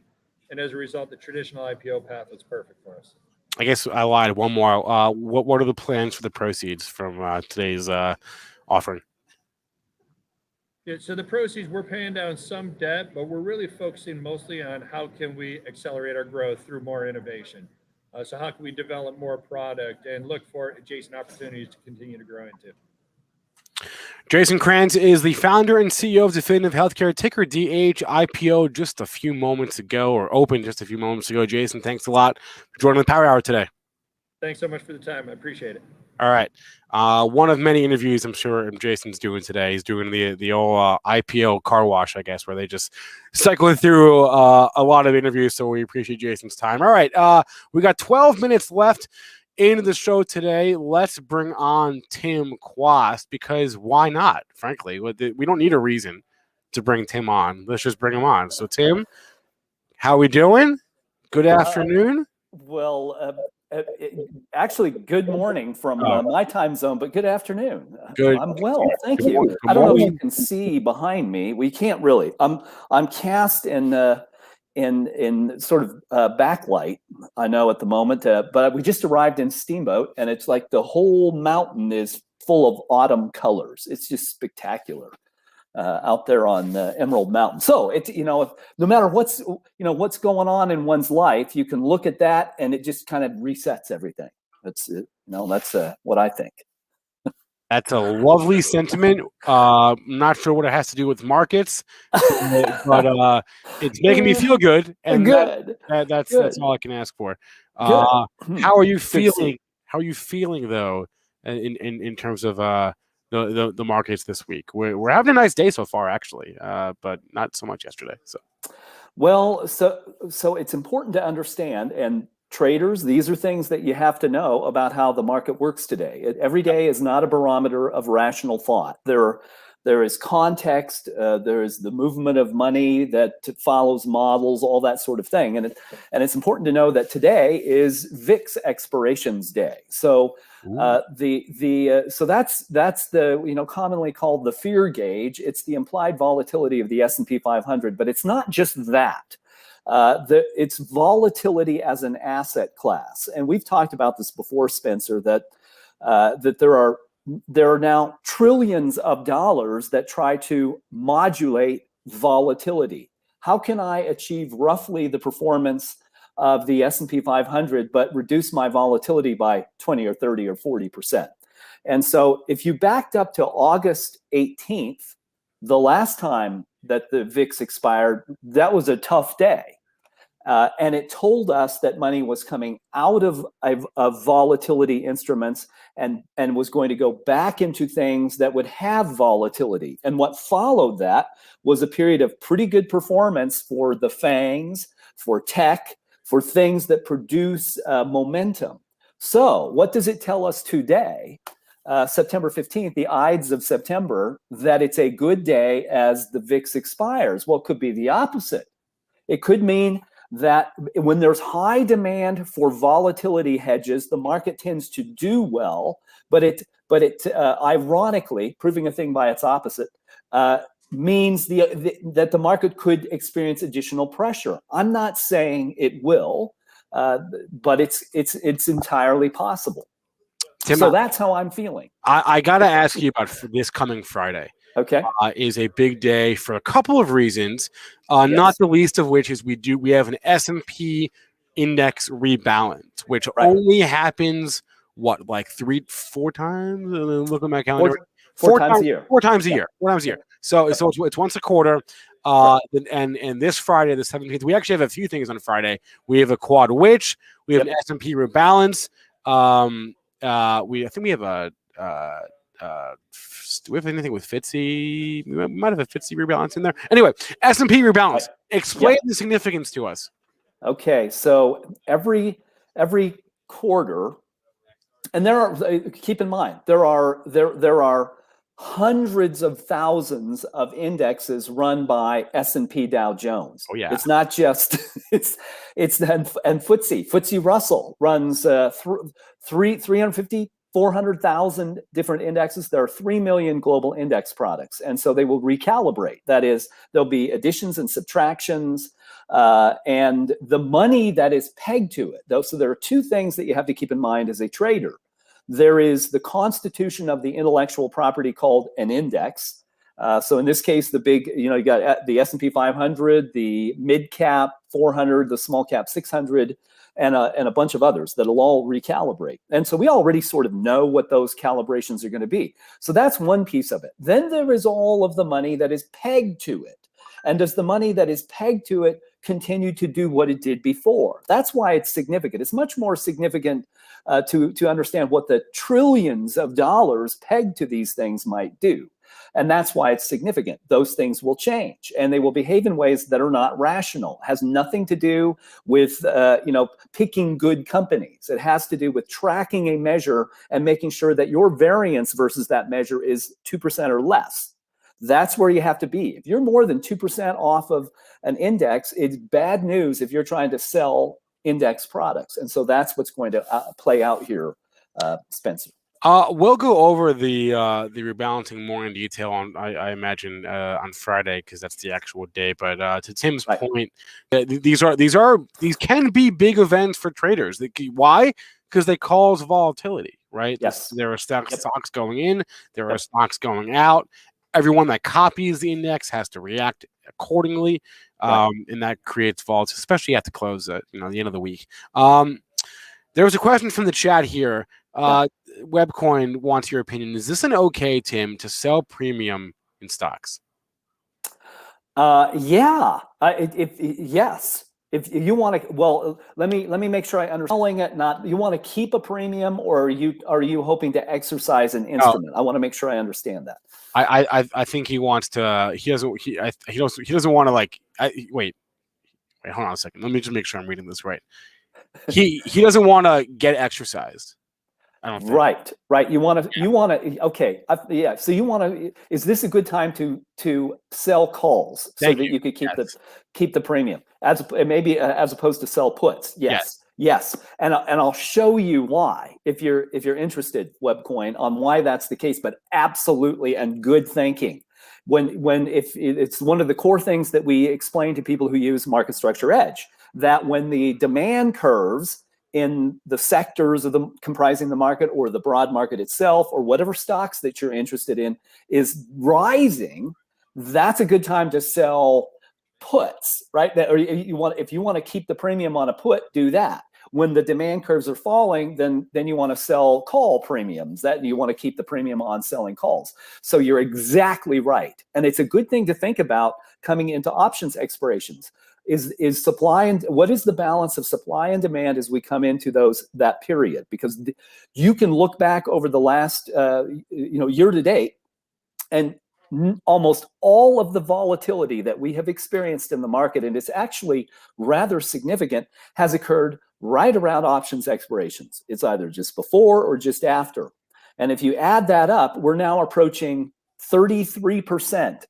And as a result, the traditional IPO path was perfect for us. I guess I lied. One more. What are the plans for the proceeds from today's offering? Yeah, so the proceeds, we're paying down some debt, but we're really focusing mostly on how can we accelerate our growth through more innovation. So how can we develop more product and look for adjacent opportunities to continue to grow into? Jason Krantz is the founder and CEO of Definitive Healthcare, ticker DH, IPO just a few moments ago, or opened just a few moments ago. Jason, thanks a lot for joining the Power Hour today. Thanks so much for the time. I appreciate it. All right. One of many interviews I'm sure Jason's doing today. He's doing the old IPO car wash, I guess, where they just cycling through a lot of interviews. So we appreciate Jason's time. All right. We got 12 minutes left into the show today. Let's bring on Tim Quast, because why not? Frankly, we don't need a reason to bring Tim on. Let's just bring him on. So Tim, how we doing? Good afternoon. Actually, good morning from my time zone, but good afternoon. Good. I'm well, thank you. I don't know if you can see behind me. We can't really. I'm cast in in sort of backlight, I know at the moment, but we just arrived in Steamboat, and it's like the whole mountain is full of autumn colors. It's just spectacular out there on Emerald Mountain. So it's, no matter what's going on in one's life, you can look at that and it just kind of resets everything. That's what I think. That's a lovely sentiment. I'm not sure what it has to do with markets, but it's making me feel good, and good. That's all I can ask for. How are you feeling? How are you feeling though, in terms of the markets this week? We're having a nice day so far, actually, but not so much yesterday. So, well, so it's important to understand, and traders, these are things that you have to know about how the market works today. Every day is not a barometer of rational thought. There is context, there is the movement of money that follows models, all that sort of thing. And it's important to know that today is VIX expirations day. So so that's the commonly called the fear gauge. It's the implied volatility of the S&P 500, but it's not just that. It's volatility as an asset class, and we've talked about this before, Spencer. That there are now trillions of dollars that try to modulate volatility. How can I achieve roughly the performance of the S&P 500, but reduce my volatility by 20 or 30 or 40%? And so, if you backed up to August 18th, the last time that the VIX expired, that was a tough day. And it told us that money was coming out of volatility instruments and was going to go back into things that would have volatility. And what followed that was a period of pretty good performance for the FANGs, for tech, for things that produce momentum. So what does it tell us today? September 15th, the Ides of September, that it's a good day as the VIX expires. Well, it could be the opposite. It could mean that when there's high demand for volatility hedges, the market tends to do well, but it ironically, proving a thing by its opposite, means that the market could experience additional pressure. I'm not saying it will, but it's entirely possible. Tim, so that's how I'm feeling. I got to ask you about this coming Friday. Okay. Is a big day for a couple of reasons, Yes. not the least of which is we have an S&P index rebalance, which only happens like 3-4 times. Look at my calendar. Four times a year. 4 times a year. 4 times a year. So it's once a quarter. And this Friday, the 17th, we actually have a few things on Friday. We have a quad witch. We have an S&P rebalance. I think we have a. Do we have anything with Fitzy? We might have a Fitzy rebalance in there. Anyway, S&P rebalance. Explain the significance to us. Okay, so every quarter, and keep in mind there are hundreds of thousands of indexes run by S&P Dow Jones. Oh yeah, it's not just and FTSE Russell runs 350. 400,000 different indexes. There are 3 million global index products. And so they will recalibrate. That is, there'll be additions and subtractions and the money that is pegged to it. So there are two things that you have to keep in mind as a trader. There is the constitution of the intellectual property called an index. So in this case, the big, you got the S&P 500, the mid cap 400, the small cap 600, and a bunch of others that'll all recalibrate. And so we already sort of know what those calibrations are going to be. So that's one piece of it. Then there is all of the money that is pegged to it. And does the money that is pegged to it continue to do what it did before? That's why it's significant. It's much more significant to understand what the trillions of dollars pegged to these things might do. And that's why it's significant. Those things will change, and they will behave in ways that are not rational. It has nothing to do with picking good companies. It has to do with tracking a measure and making sure that your variance versus that measure is 2% or less. That's where you have to be. If you're more than 2% off of an index, it's bad news if you're trying to sell index products. And so that's what's going to play out here, Spencer. We'll go over the rebalancing more in detail on I imagine on Friday, because that's the actual day. But to Tim's Right. point, these can be big events for traders. Why? Because they cause volatility, right? Yes. There are stocks Yep. going in, there are Yep. stocks going out. Everyone that copies the index has to react accordingly, Right. and that creates volatility, especially at the close at the end of the week. There was a question from the chat here. Webcoin wants your opinion. Is this an okay, Tim, to sell premium in stocks? Yeah. Yes. If you want to, well, let me make sure I understand. Selling it, not you want to keep a premium, or are you hoping to exercise an instrument? I want to make sure I understand that. I think he wants to. He doesn't want to wait. Hold on a second. Let me just make sure I'm reading this right. He doesn't want to get exercised. I don't think. Right. You want to. Okay. Yeah. So you want to. Is this a good time to sell calls so that you could keep the premium as opposed to sell puts? Yes. And I'll show you why if you're interested, Webcoin, on why that's the case. But absolutely, and good thinking. If it's one of the core things that we explain to people who use Market Structure Edge, that when the demand curves in the sectors of comprising the market, or the broad market itself, or whatever stocks that you're interested in is rising, that's a good time to sell puts, right? If you want to keep the premium on a put, do that. When the demand curves are falling, then you want to sell call premiums. That you want to keep the premium on selling calls. So you're exactly right, and it's a good thing to think about coming into options expirations. Is supply, and what is the balance of supply and demand as we come into that period? Because you can look back over the last year to date, and almost all of the volatility that we have experienced in the market, and it's actually rather significant, has occurred right around options expirations. It's either just before or just after. And if you add that up, we're now approaching 33%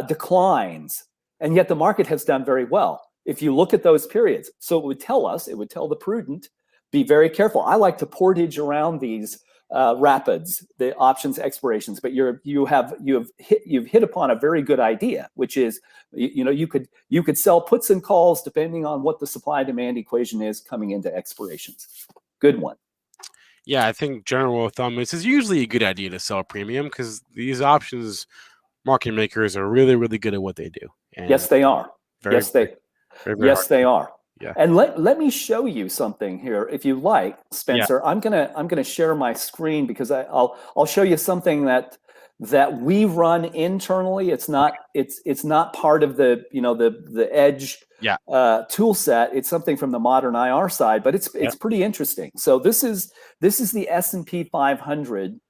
declines. And yet the market has done very well if you look at those periods. So it would tell the prudent, be very careful. I like to portage around these rapids, the options expirations, but you've hit upon a very good idea, which is you could sell puts and calls depending on what the supply demand equation is coming into expirations. Good one. Yeah, I think general rule of thumb is it's usually a good idea to sell premium, because these options market makers are really, really good at what they do. And yes, they are. Yes, they are. Yeah. And let me show you something here, if you like, Spencer. Yeah. I'm gonna share my screen, because I'll show you something that we run internally. It's not part of the Edge tool set. It's something from the modern IR side, but it's pretty interesting. So this is the S&P 500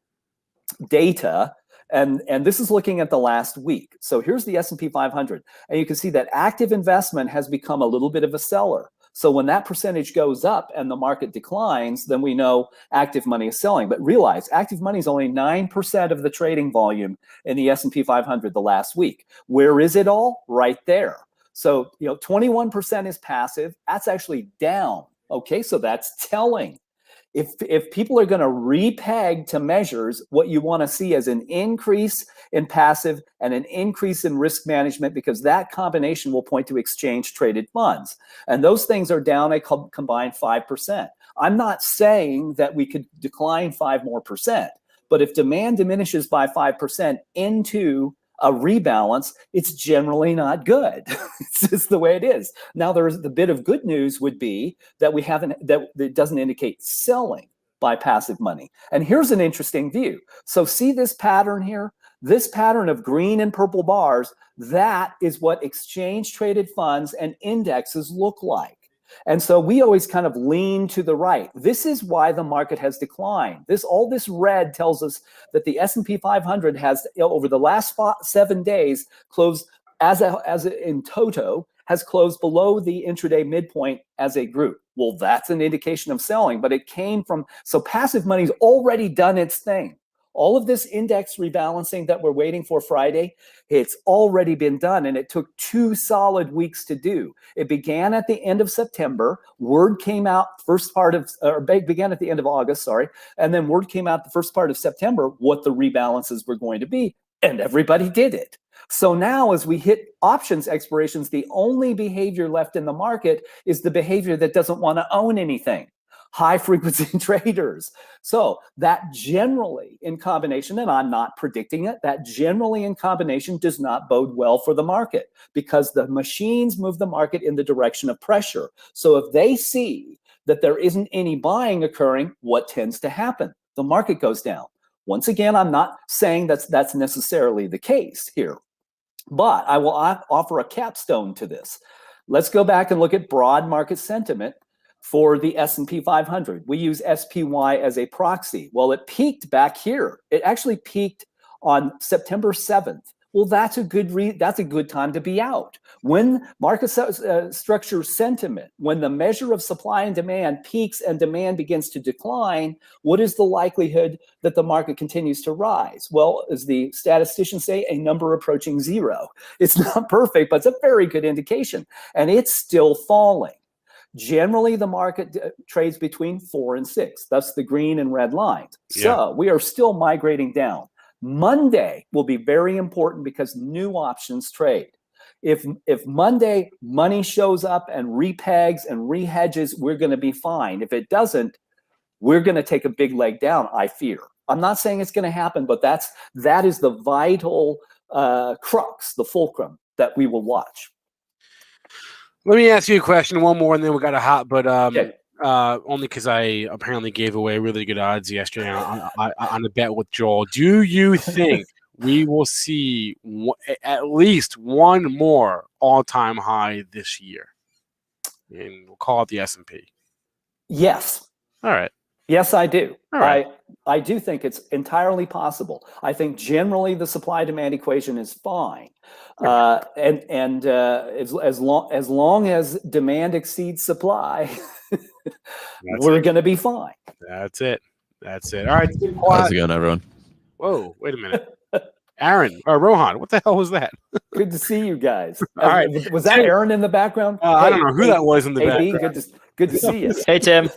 data. And this is looking at the last week. So here's the S&P 500. And you can see that active investment has become a little bit of a seller. So when that percentage goes up and the market declines, then we know active money is selling. But realize active money is only 9% of the trading volume in the S&P 500 the last week. Where is it all? Right there. So 21% is passive. That's actually down. Okay, so that's telling. If people are going to repeg to measures, what you want to see is an increase in passive and an increase in risk management, because that combination will point to exchange traded funds. And those things are down a combined 5%. I'm not saying that we could decline 5% more, but if demand diminishes by 5% into a rebalance, it's generally not good. It's just the way it is. Now, the bit of good news would be that that it doesn't indicate selling by passive money. And here's an interesting view. So see this pattern here? This pattern of green and purple bars, that is what exchange traded funds and indexes look like. And so we always kind of lean to the right. This is why the market has declined. All this red tells us that the S&P 500 has, over the last 7 days, closed in toto, has closed below the intraday midpoint as a group. Well, that's an indication of selling, but it came from, so passive money's already done its thing. All of this index rebalancing that we're waiting for Friday, it's already been done, and it took 2 solid weeks to do. It began at the end of September. Word came out began at the end of August, sorry, and then word came out the first part of September what the rebalances were going to be, and everybody did it. So now as we hit options expirations, the only behavior left in the market is the behavior that doesn't want to own anything. High frequency traders. So that generally in combination, and I'm not predicting it, that generally in combination does not bode well for the market because the machines move the market in the direction of pressure. So if they see that there isn't any buying occurring, what tends to happen? The market goes down. Once again, I'm not saying that's necessarily the case here, but I will offer a capstone to this. Let's go back and look at broad market sentiment for the S&P 500. We use SPY as a proxy. Well, it peaked back here. It actually peaked on September 7th. Well, that's a good time to be out. When market structure sentiment, when the measure of supply and demand peaks and demand begins to decline, what is the likelihood that the market continues to rise? Well, as the statisticians say, a number approaching 0. It's not perfect, but it's a very good indication. And it's still falling. Generally, the market trades between 4 and 6. That's the green and red lines. Yeah. So we are still migrating down. Monday will be very important because new options trade. If Monday money shows up and repegs and rehedges, we're going to be fine. If it doesn't, we're going to take a big leg down, I fear. I'm not saying it's going to happen, but that is the vital crux, the fulcrum that we will watch. Let me ask you a question, one more, and then we got a hot. But Okay. only because I apparently gave away really good odds yesterday on a bet with Joel. Do you think we will see at least one more all-time high this year? And we'll call it the S&P. Yes. All right. Yes, I do. All right. I do think it's entirely possible. I think generally the supply-demand equation is fine, and as long as demand exceeds supply, we're going to be fine. That's it. That's it. All right. How's it going, everyone? Whoa! Wait a minute. Aaron or Rohan, what the hell was that? Good to see you guys. All right. Was that Aaron in the background? I don't know who that was in the background. Good to see you. Hey, Tim.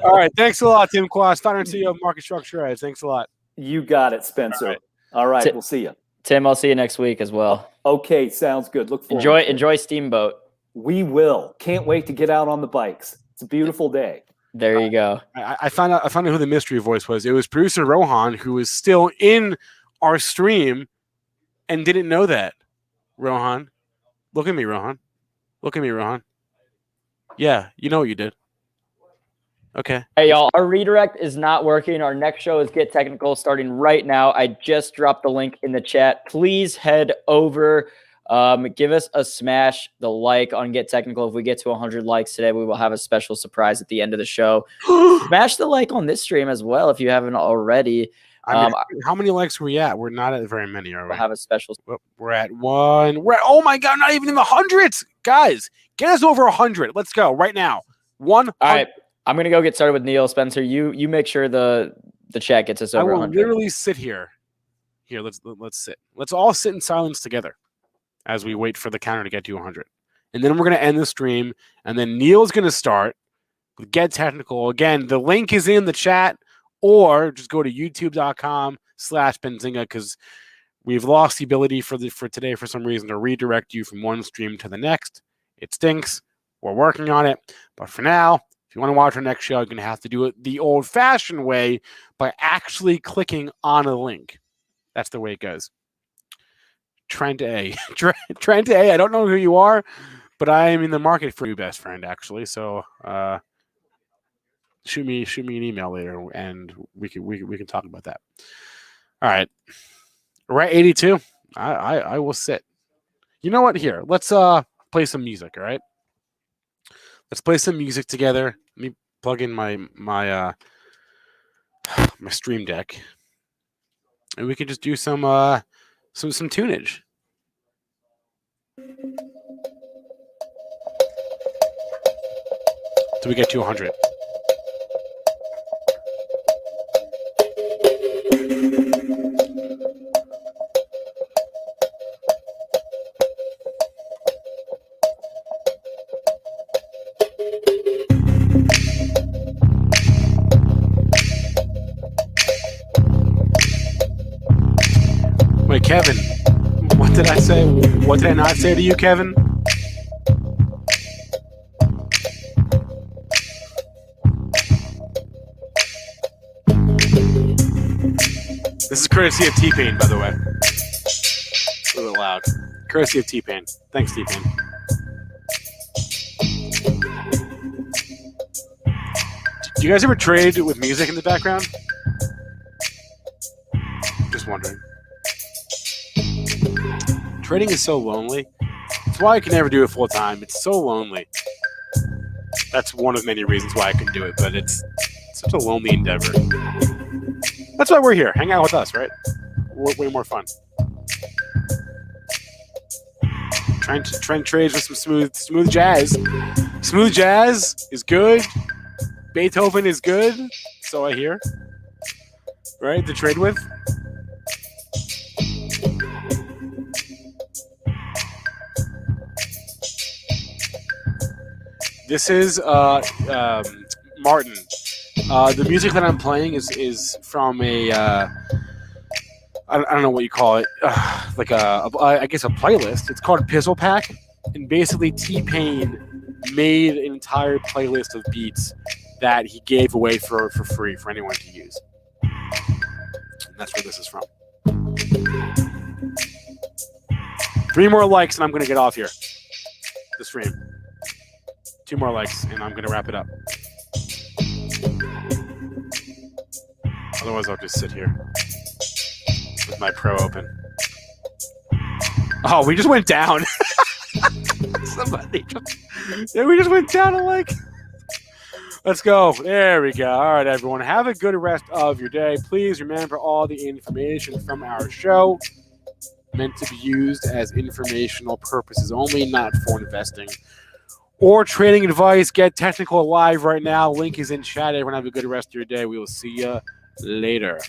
All right. Thanks a lot, Tim Quast, founder and CEO of Market Structure Edge. Thanks a lot. You got it, Spencer. All right. We'll see you. Tim, I'll see you next week as well. Okay. Sounds good. Look forward. Enjoy Steamboat. We will. Can't wait to get out on the bikes. It's a beautiful day. There you go. I found out who the mystery voice was. It was producer Rohan, who was still in our stream and didn't know that. Rohan, look at me, Rohan. Look at me, Rohan. Yeah, you know what you did. Okay. Hey, y'all, our redirect is not working. Our next show is Get Technical starting right now. I just dropped the link in the chat. Please head over. Give us a smash the like on Get Technical. If we get to 100 likes today, we will have a special surprise at the end of the show. Smash the like on this stream as well if you haven't already. I mean, how many likes are we at? We're not at very many, are we? We'll have a special. We're at one. Oh my God, not even in the hundreds. Guys, get us over 100. Let's go right now. 100. All right. I'm going to go get started with Neil. Spencer, you make sure the chat gets us over 100. I will literally sit here. Here, let's sit. Let's all sit in silence together as we wait for the counter to get to 100. And then we're going to end the stream. And then Neil's going to start with Get Technical. Again, the link is in the chat. Or just go to youtube.com/Benzinga because we've lost the ability for today for some reason to redirect you from one stream to the next. It stinks. We're working on it. But for now, if you want to watch our next show, you're going to have to do it the old-fashioned way by actually clicking on a link. That's the way it goes. Trent A. Trent A. I don't know who you are, but I am in the market for your best friend, actually. So, shoot me an email later, and we can talk about that. All right, we're at 82. I will sit. You know what? Here, let's play some music. All right, let's play some music together. Let me plug in my Stream Deck, and we can just do some tunage. So we get to 100. Wait, Kevin, what did I say? What did I not say to you, Kevin? This is courtesy of T-Pain, by the way. A little loud. Courtesy of T-Pain. Thanks, T-Pain. Do you guys ever trade with music in the background? Just wondering. Trading is so lonely. That's why I can never do it full time. It's so lonely. That's one of many reasons why I can do it, but it's such a lonely endeavor. That's why we're here. Hang out with us, right? Way more fun. Trying to trend trades with some smooth jazz. Smooth jazz is good. Beethoven is good. So I hear. Right? To trade with. This is Martin. The music that I'm playing is from a I don't know what you call it, like I guess a playlist. It's called Pizzle Pack, and basically T-Pain made an entire playlist of beats that he gave away for free for anyone to use. And that's where this is from. 3 more likes and I'm gonna get off here. The stream. 2 more likes and I'm gonna wrap it up. Otherwise, I'll just sit here with my Pro open. Oh, we just went down. Somebody just... Yeah, we just went down a like. Let's go. There we go. All right, everyone. Have a good rest of your day. Please remember all the information from our show meant to be used as informational purposes only, not for investing or trading advice. Get technical live right now. Link is in chat. Everyone have a good rest of your day. We will see you later.